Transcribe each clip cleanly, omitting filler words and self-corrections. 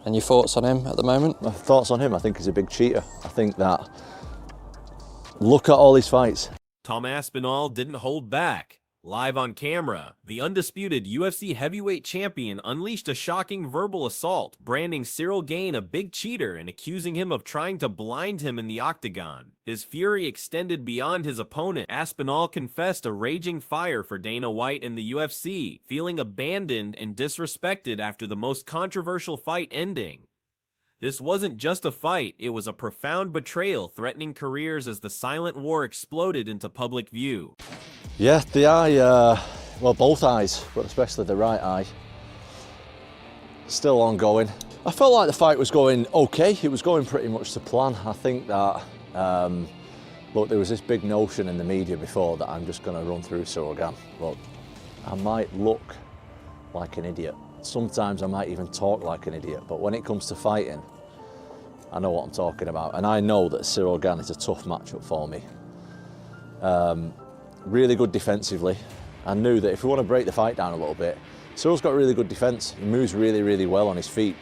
And your thoughts on him at the moment? My thoughts on him, I think he's a big cheater. I think that, look at all his fights. Tom Aspinall didn't hold back. Live on camera, the undisputed UFC heavyweight champion unleashed a shocking verbal assault, branding Cyril Gane a big cheater and accusing him of trying to blind him in the octagon. His fury extended beyond his opponent. Aspinall confessed a raging fire for Dana White and the UFC, feeling abandoned and disrespected after the most controversial fight ending. This wasn't just a fight, it was a profound betrayal threatening careers as the silent war exploded into public view. Yeah, the eye, well, both eyes, but especially the right eye, still ongoing. I felt like the fight was going okay. It was going pretty much to plan. I think that, look, there was this big notion in the media before that I'm just going to run through Cyril Gane. Look, I might look like an idiot. Sometimes I might even talk like an idiot, but when it comes to fighting, I know what I'm talking about. And I know that Cyril Gane is a tough matchup for me. Really good defensively. I knew that if we want to break the fight down a little bit, Cyril's got really good defense. He moves really, really well on his feet.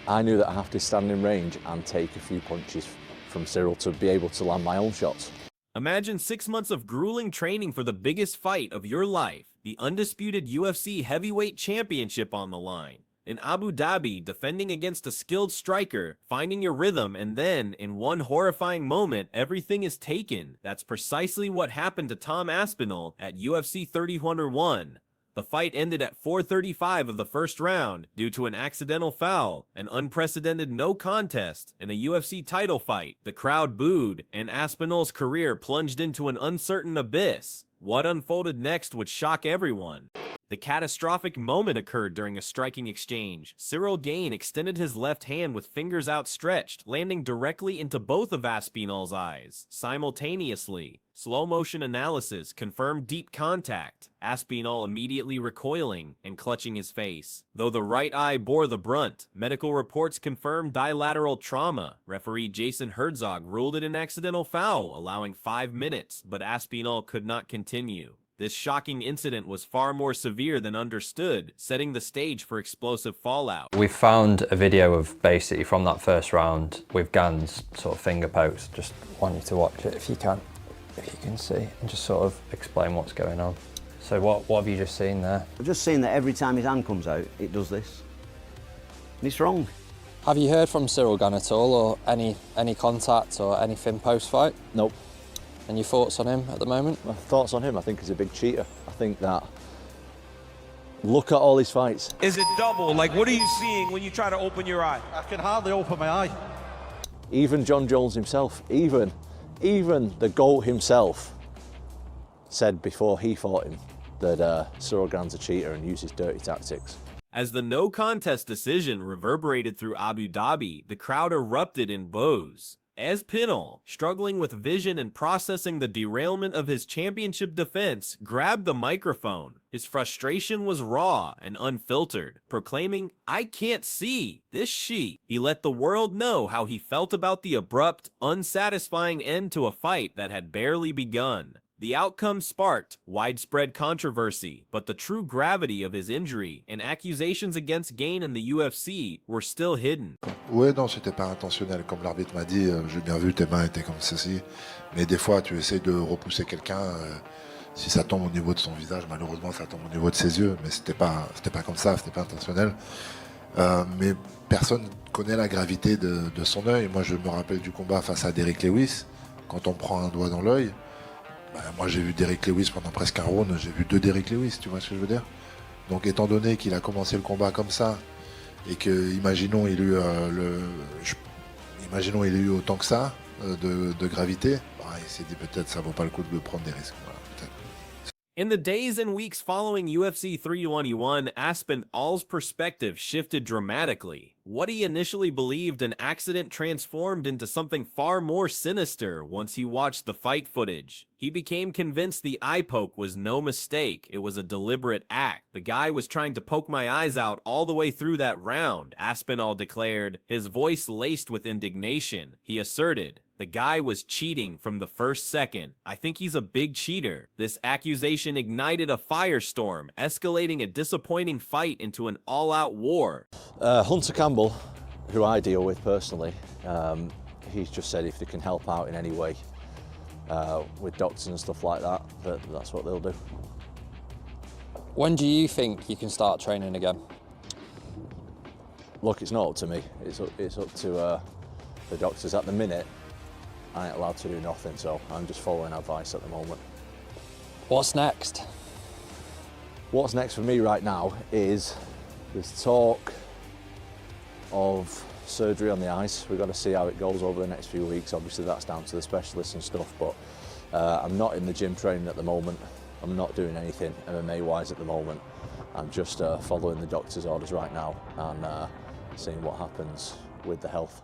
I knew that I have to stand in range and take a few punches from Cyril to be able to land my own shots. Imagine 6 months of grueling training for the biggest fight of your life, the undisputed UFC heavyweight championship on the line. In Abu Dhabi, defending against a skilled striker, finding your rhythm, and then, in one horrifying moment, everything is taken. That's precisely what happened to Tom Aspinall at UFC 31. The fight ended at 4:35 of the first round due to an accidental foul, an unprecedented no contest, and a UFC title fight. The crowd booed, and Aspinall's career plunged into an uncertain abyss. What unfolded next would shock everyone. The catastrophic moment occurred during a striking exchange. Cyril Gane extended his left hand with fingers outstretched, landing directly into both of Aspinall's eyes simultaneously. Slow-motion analysis confirmed deep contact, Aspinall immediately recoiling and clutching his face. Though the right eye bore the brunt, medical reports confirmed bilateral trauma. Referee Jason Herzog ruled it an accidental foul, allowing 5 minutes, but Aspinall could not continue. This shocking incident was far more severe than understood, setting the stage for explosive fallout. We found a video of basically from that first round with Gane's sort of finger pokes. Just want you to watch it if you can see, and just sort of explain what's going on. So what have you just seen there? I've just seen that every time his hand comes out, it does this. And it's wrong. Have you heard from Cyril Gane at all, or any contact or anything post-fight? Nope. And your thoughts on him at the moment? My thoughts on him, I think he's a big cheater. I think that, look at all his fights. Is it double? Like, what are you seeing when you try to open your eye? I can hardly open my eye. Even John Jones himself, even the GOAT himself said before he fought him that Cyril Gane's a cheater and uses dirty tactics. As the no contest decision reverberated through Abu Dhabi, the crowd erupted in boos. Aspinall, struggling with vision and processing the derailment of his championship defense, grabbed the microphone. His frustration was raw and unfiltered, proclaiming, "I can't see this sheet." He let the world know how he felt about the abrupt, unsatisfying end to a fight that had barely begun. The outcome sparked widespread controversy, but the true gravity of his injury and accusations against Gane in the UFC were still hidden. Ouais, non, c'était pas intentionnel. Comme l'arbitre m'a dit, j'ai bien vu, tes mains étaient comme ceci. Mais des fois, tu essaies de repousser quelqu'un. Si ça tombe au niveau de son visage, malheureusement, ça tombe au niveau de ses yeux. Mais c'était pas comme ça, c'était pas intentionnel. Mais personne connaît la gravité de son œil. Moi, je me rappelle du combat face à Derrick Lewis. Quand on prend un doigt dans l'œil, moi j'ai vu Derrick Lewis pendant presque un round, j'ai vu 2 Derrick Lewis, tu vois ce que je veux dire? Donc étant donné qu'il a commencé le combat comme ça, et que, imaginons il a eu autant que ça de gravité, il s'est dit peut-être ça vaut pas le coup de prendre des risques. Voilà, peut-être. In the days and weeks following UFC 321, Aspinall's perspective shifted dramatically. What he initially believed an accident transformed into something far more sinister once he watched the fight footage. He became convinced the eye poke was no mistake, it was a deliberate act. The guy was trying to poke my eyes out all the way through that round, Aspinall declared, his voice laced with indignation. He asserted, the guy was cheating from the first second. I think he's a big cheater. This accusation ignited a firestorm, escalating a disappointing fight into an all-out war. Hunter Campbell who I deal with personally, he's just said if they can help out in any way with doctors and stuff like that, that's what they'll do. When do you think you can start training again? Look, it's not up to me. It's up to the doctors. At the minute, I ain't allowed to do nothing, so I'm just following advice at the moment. What's next? What's next for me right now is there's talk of surgery on the eyes. We've got to see how it goes over the next few weeks. Obviously that's down to the specialists and stuff, but I'm not in the gym training at the moment. I'm not doing anything MMA wise at the moment. I'm just following the doctor's orders right now and seeing what happens with the health.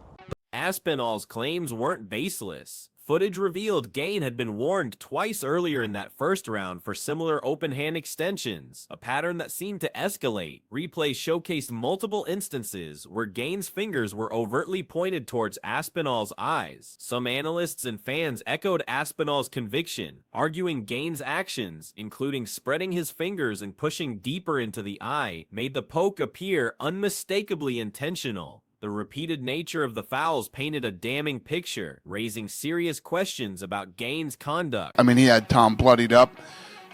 Aspinall's claims weren't baseless. Footage revealed Gane had been warned twice earlier in that first round for similar open hand extensions, a pattern that seemed to escalate. Replays showcased multiple instances where Gane's fingers were overtly pointed towards Aspinall's eyes. Some analysts and fans echoed Aspinall's conviction, arguing Gane's actions, including spreading his fingers and pushing deeper into the eye, made the poke appear unmistakably intentional. The repeated nature of the fouls painted a damning picture, raising serious questions about Gane's conduct. I mean, he had Tom bloodied up,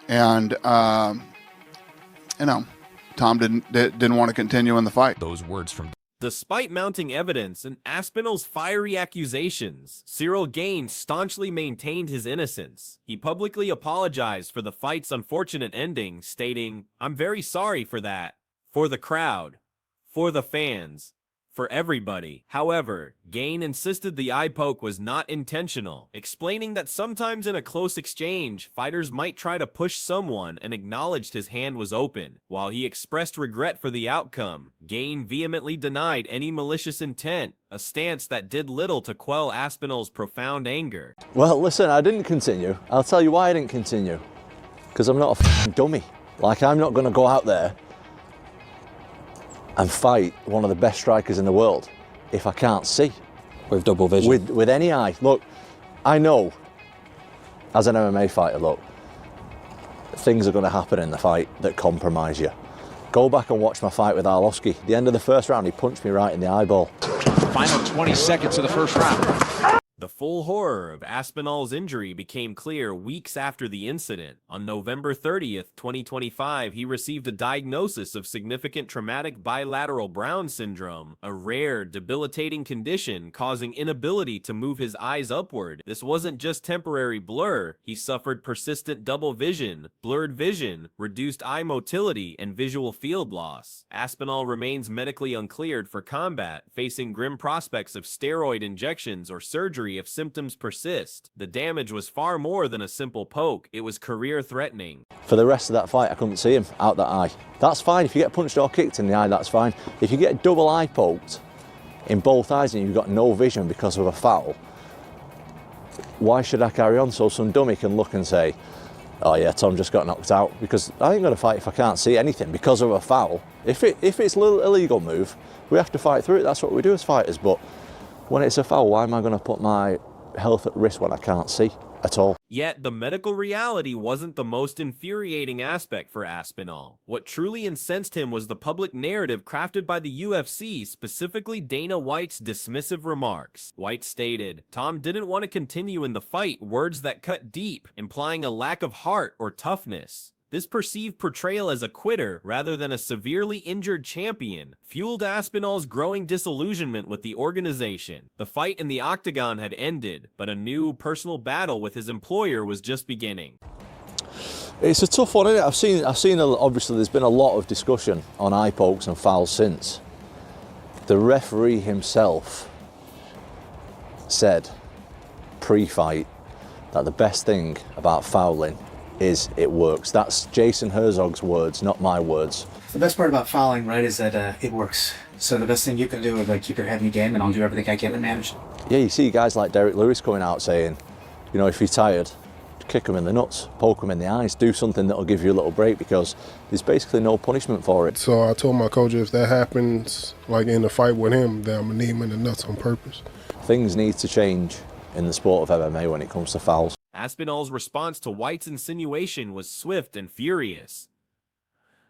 and Tom didn't want to continue in the fight. Those words from. Despite mounting evidence and Aspinall's fiery accusations, Cyril Gane staunchly maintained his innocence. He publicly apologized for the fight's unfortunate ending, stating, "I'm very sorry for that. For the crowd. For the fans. For everybody." However, Gane insisted the eye poke was not intentional, explaining that sometimes in a close exchange, fighters might try to push someone and acknowledged his hand was open. While he expressed regret for the outcome, Gane vehemently denied any malicious intent, a stance that did little to quell Aspinall's profound anger. Well, listen, I didn't continue. I'll tell you why I didn't continue. Because I'm not a f***ing dummy. Like, I'm not going to go out there and fight one of the best strikers in the world if I can't see. With double vision? With any eye. Look, I know, as an MMA fighter, look, things are going to happen in the fight that compromise you. Go back and watch my fight with Arlovski. The end of the first round, he punched me right in the eyeball. Final 20 seconds of the first round. The full horror of Aspinall's injury became clear weeks after the incident. On November 30th, 2025, he received a diagnosis of significant traumatic bilateral Brown syndrome, a rare, debilitating condition causing inability to move his eyes upward. This wasn't just temporary blur. He suffered persistent double vision, blurred vision, reduced eye motility, and visual field loss. Aspinall remains medically uncleared for combat, facing grim prospects of steroid injections or surgery if symptoms persist. The damage was far more than a simple poke. It was career-threatening. For the rest of that fight, I couldn't see him out that eye. That's fine. If you get punched or kicked in the eye, that's fine. If you get double eye poked in both eyes and you've got no vision because of a foul, why should I carry on so some dummy can look and say, "Oh yeah, Tom just got knocked out"? Because I ain't going to fight if I can't see anything because of a foul. If it's a little illegal move, we have to fight through it. That's what we do as fighters. But when it's a foul, why am I going to put my health at risk when I can't see at all? Yet, the medical reality wasn't the most infuriating aspect for Aspinall. What truly incensed him was the public narrative crafted by the UFC, specifically Dana White's dismissive remarks. White stated, "Tom didn't want to continue in the fight," words that cut deep, implying a lack of heart or toughness. This perceived portrayal as a quitter rather than a severely injured champion fueled Aspinall's growing disillusionment with the organization. The fight in the octagon had ended, but a new personal battle with his employer was just beginning. It's a tough one, isn't it? I've seen obviously there's been a lot of discussion on eye pokes and fouls since. The referee himself said pre-fight that the best thing about fouling is it works. That's Jason Herzog's words, not my words. The best part about fouling, right, is that it works. So the best thing you can do is keep your head in the game, and I'll do everything I can to manage it. Yeah, you see guys like Derek Lewis coming out saying, you know, if you're tired, kick him in the nuts, poke him in the eyes, do something that'll give you a little break because there's basically no punishment for it. So I told my coach if that happens, like in a fight with him, then I'm gonna knee him in the nuts on purpose. Things need to change in the sport of MMA when it comes to fouls. Aspinall's response to White's insinuation was swift and furious.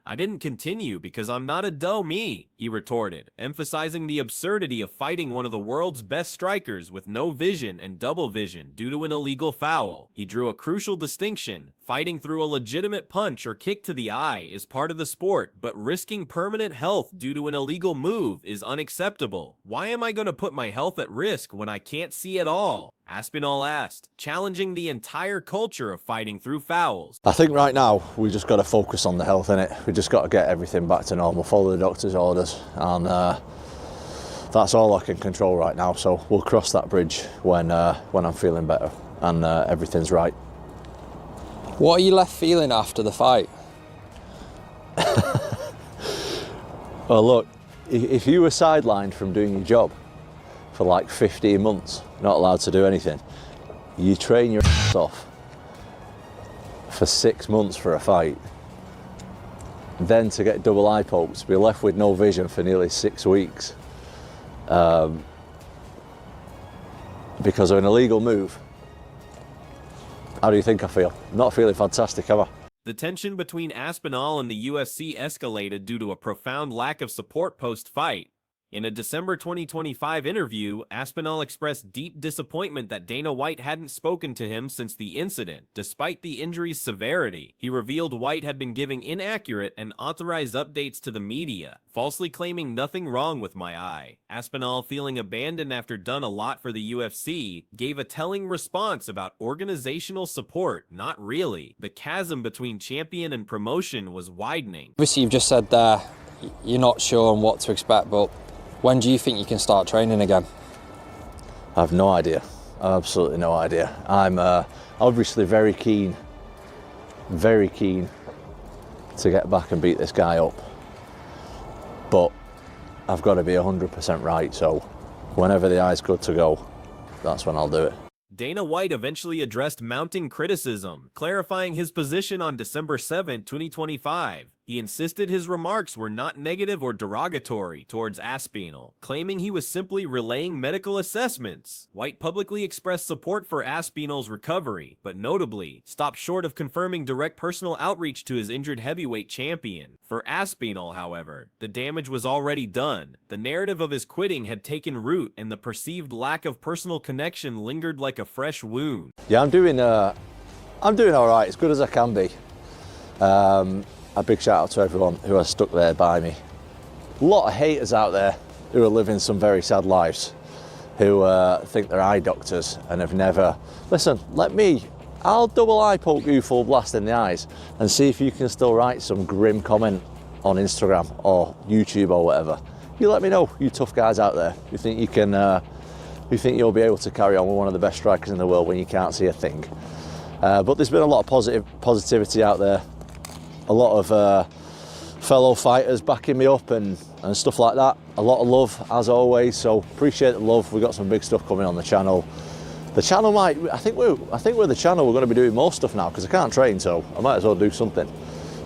"I didn't continue because I'm not a dummy. he retorted, emphasizing the absurdity of fighting one of the world's best strikers with no vision and double vision due to an illegal foul. He drew a crucial distinction. Fighting through a legitimate punch or kick to the eye is part of the sport, but risking permanent health due to an illegal move is unacceptable. Why am I going to put my health at risk when I can't see at all? Aspinall asked, challenging the entire culture of fighting through fouls. I think right now we just got to focus on the health, innit? We just got to get everything back to normal, follow the doctor's orders, and that's all I can control right now. So we'll cross that bridge when I'm feeling better and everything's right. What are you left feeling after the fight? Well, look, if you were sidelined from doing your job for like 15 months, not allowed to do anything, you train your ass off for 6 months for a fight, then to get double eye pokes, to be left with no vision for nearly 6 weeks because of an illegal move. How do you think I feel? Not feeling fantastic, am I? The tension between Aspinall and the UFC escalated due to a profound lack of support post-fight. In a December 2025 interview, Aspinall expressed deep disappointment that Dana White hadn't spoken to him since the incident. Despite the injury's severity, he revealed White had been giving inaccurate and unauthorized updates to the media, falsely claiming nothing wrong with my eye. Aspinall, feeling abandoned after done a lot for the UFC, gave a telling response about organizational support. Not really. The chasm between champion and promotion was widening. Obviously, you've just said there you're not sure on what to expect, but when do you think you can start training again? I have no idea. Absolutely no idea. I'm obviously very keen to get back and beat this guy up. But I've got to be 100% right, so whenever the eye's good to go, that's when I'll do it. Dana White eventually addressed mounting criticism, clarifying his position on December 7, 2025. He insisted his remarks were not negative or derogatory towards Aspinall, claiming he was simply relaying medical assessments. White publicly expressed support for Aspinall's recovery, but notably stopped short of confirming direct personal outreach to his injured heavyweight champion. For Aspinall, however, the damage was already done. The narrative of his quitting had taken root, and the perceived lack of personal connection lingered like a fresh wound. Yeah, I'm doing all right, as good as I can be. A big shout out to everyone who has stuck there by me. A lot of haters out there who are living some very sad lives, who think they're eye doctors and have never... Listen, I'll double eye poke you full blast in the eyes and see if you can still write some grim comment on Instagram or YouTube or whatever. You let me know, you tough guys out there who think you can, who think you'll be able to carry on with one of the best strikers in the world when you can't see a thing. But there's been a lot of positivity out there. A lot of fellow fighters backing me up and stuff like that. A lot of love as always, so appreciate the love. We've got some big stuff coming on the channel. The channel I think we're the channel we're going to be doing more stuff now because I can't train, so I might as well do something.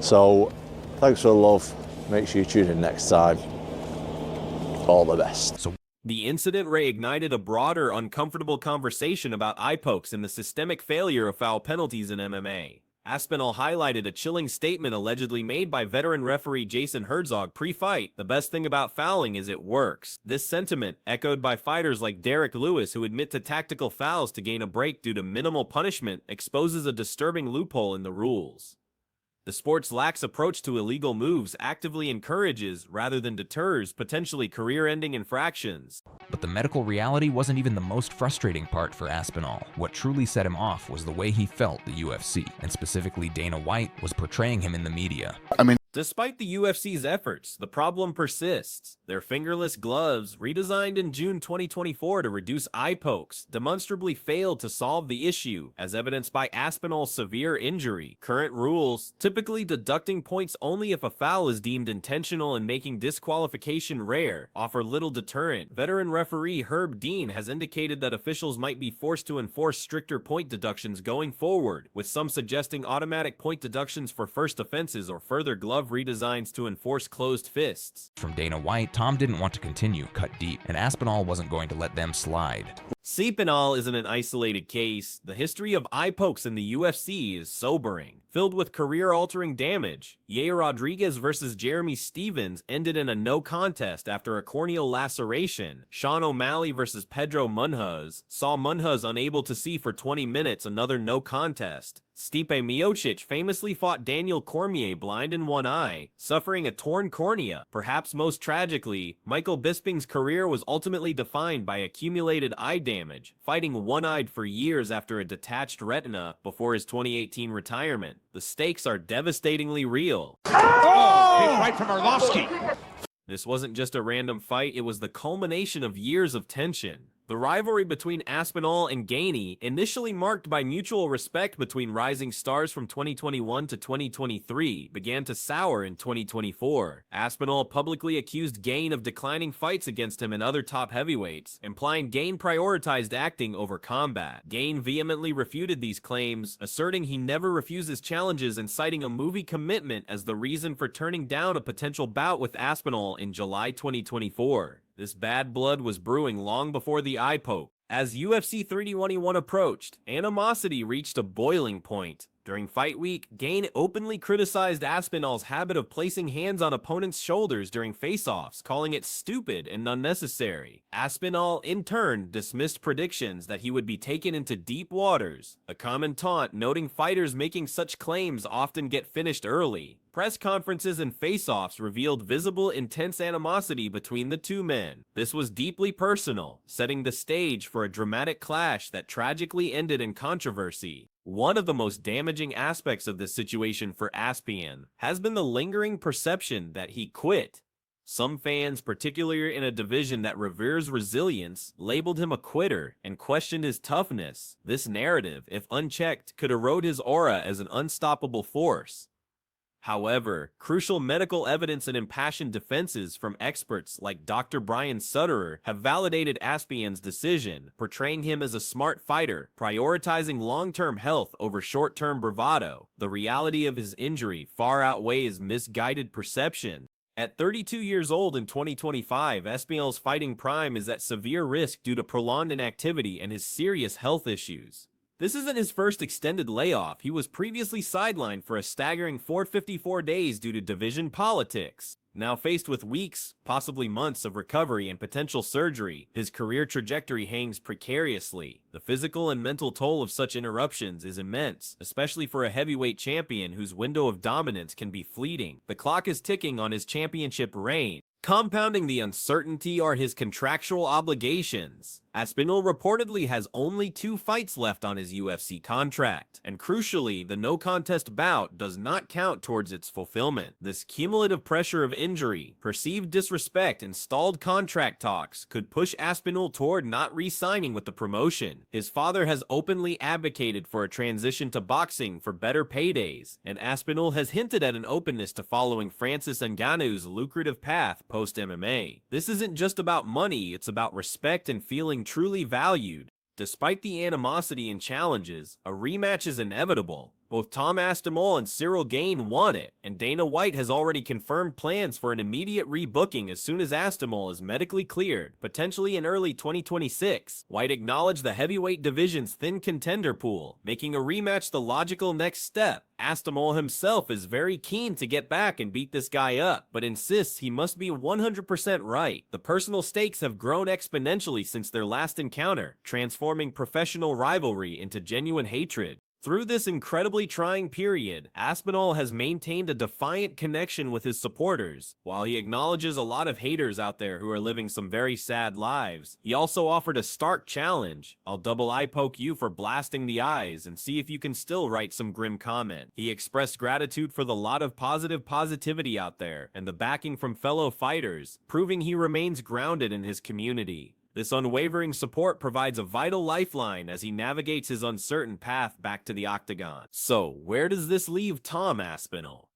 So thanks for the love. Make sure you tune in next time. All the best. The incident reignited a broader, uncomfortable conversation about eye pokes and the systemic failure of foul penalties in MMA. Aspinall highlighted a chilling statement allegedly made by veteran referee Jason Herzog pre-fight. The best thing about fouling is it works. This sentiment, echoed by fighters like Derek Lewis who admit to tactical fouls to gain a break due to minimal punishment, exposes a disturbing loophole in the rules. The sport's lax approach to illegal moves actively encourages, rather than deters, potentially career-ending infractions. But the medical reality wasn't even the most frustrating part for Aspinall. What truly set him off was the way he felt the UFC, and specifically Dana White, was portraying him in the media. Despite the UFC's efforts, the problem persists. Their fingerless gloves, redesigned in June 2024 to reduce eye pokes, demonstrably failed to solve the issue, as evidenced by Aspinall's severe injury. Current rules, typically deducting points only if a foul is deemed intentional and making disqualification rare, offer little deterrent. Veteran referee Herb Dean has indicated that officials might be forced to enforce stricter point deductions going forward, with some suggesting automatic point deductions for first offenses or further glove redesigns to enforce closed fists. From Dana White, Tom didn't want to continue cut deep, and Aspinall wasn't going to let them slide. Aspinall isn't an isolated case. The history of eye pokes in the UFC is sobering, filled with career-altering damage. Yair Rodriguez versus Jeremy Stevens ended in a no contest after a corneal laceration. Sean O'Malley versus Pedro Munhoz saw Munhoz unable to see for 20 minutes, another no contest. Stipe Miocic famously fought Daniel Cormier blind in one eye, suffering a torn cornea. Perhaps most tragically, Michael Bisping's career was ultimately defined by accumulated eye damage, fighting one-eyed for years after a detached retina before his 2018 retirement. The stakes are devastatingly real. Oh! Big right from Arlovsky. This wasn't just a random fight, it was the culmination of years of tension. The rivalry between Aspinall and Gane, initially marked by mutual respect between rising stars from 2021 to 2023, began to sour in 2024. Aspinall publicly accused Gane of declining fights against him and other top heavyweights, implying Gane prioritized acting over combat. Gane vehemently refuted these claims, asserting he never refuses challenges and citing a movie commitment as the reason for turning down a potential bout with Aspinall in July 2024. This bad blood was brewing long before the eye poke. As UFC 321 approached, animosity reached a boiling point. During fight week, Gane openly criticized Aspinall's habit of placing hands on opponents' shoulders during face-offs, calling it stupid and unnecessary. Aspinall, in turn, dismissed predictions that he would be taken into deep waters, a common taunt noting fighters making such claims often get finished early. Press conferences and face-offs revealed visible, intense animosity between the two men. This was deeply personal, setting the stage for a dramatic clash that tragically ended in controversy. One of the most damaging aspects of this situation for Aspinall has been the lingering perception that he quit. Some fans, particularly in a division that reveres resilience, labeled him a quitter and questioned his toughness. This narrative, if unchecked, could erode his aura as an unstoppable force. However, crucial medical evidence and impassioned defenses from experts like Dr. Brian Sutterer have validated Aspinall's decision, portraying him as a smart fighter, prioritizing long-term health over short-term bravado. The reality of his injury far outweighs misguided perception. At 32 years old in 2025, Aspinall's fighting prime is at severe risk due to prolonged inactivity and his serious health issues. This isn't his first extended layoff. He was previously sidelined for a staggering 454 days due to division politics. Now faced with weeks, possibly months of recovery and potential surgery, his career trajectory hangs precariously. The physical and mental toll of such interruptions is immense, especially for a heavyweight champion whose window of dominance can be fleeting. The clock is ticking on his championship reign. Compounding the uncertainty are his contractual obligations. Aspinall reportedly has only 2 fights left on his UFC contract, and crucially, the no-contest bout does not count towards its fulfillment. This cumulative pressure of injury, perceived disrespect, and stalled contract talks could push Aspinall toward not re-signing with the promotion. His father has openly advocated for a transition to boxing for better paydays, and Aspinall has hinted at an openness to following Francis Ngannou's lucrative path post-MMA. This isn't just about money, it's about respect and feeling truly valued. Despite the animosity and challenges, a rematch is inevitable. Both Tom Aspinall and Cyril Gane want it, and Dana White has already confirmed plans for an immediate rebooking as soon as Aspinall is medically cleared, potentially in early 2026. White acknowledged the heavyweight division's thin contender pool, making a rematch the logical next step. Aspinall himself is very keen to get back and beat this guy up, but insists he must be 100% right. The personal stakes have grown exponentially since their last encounter, transforming professional rivalry into genuine hatred. Through this incredibly trying period, Aspinall has maintained a defiant connection with his supporters. While he acknowledges a lot of haters out there who are living some very sad lives, he also offered a stark challenge. I'll double eye poke you for blasting the eyes and see if you can still write some grim comment. He expressed gratitude for the lot of positivity out there and the backing from fellow fighters, proving he remains grounded in his community. This unwavering support provides a vital lifeline as he navigates his uncertain path back to the octagon. So, where does this leave Tom Aspinall?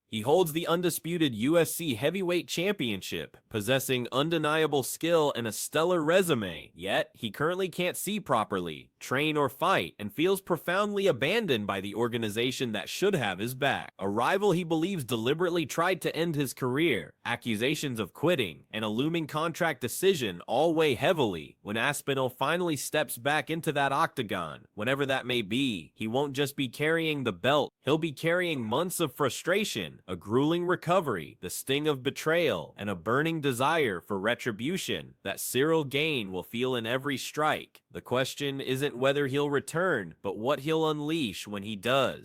He holds the undisputed UFC heavyweight championship, possessing undeniable skill and a stellar resume, yet he currently can't see properly. train, or fight, and feels profoundly abandoned by the organization that should have his back. A rival he believes deliberately tried to end his career, accusations of quitting, and a looming contract decision all weigh heavily. When Aspinall finally steps back into that octagon, whenever that may be, he won't just be carrying the belt, he'll be carrying months of frustration, a grueling recovery, the sting of betrayal, and a burning desire for retribution that Cyril Gane will feel in every strike. The question isn't whether he'll return, but what he'll unleash when he does.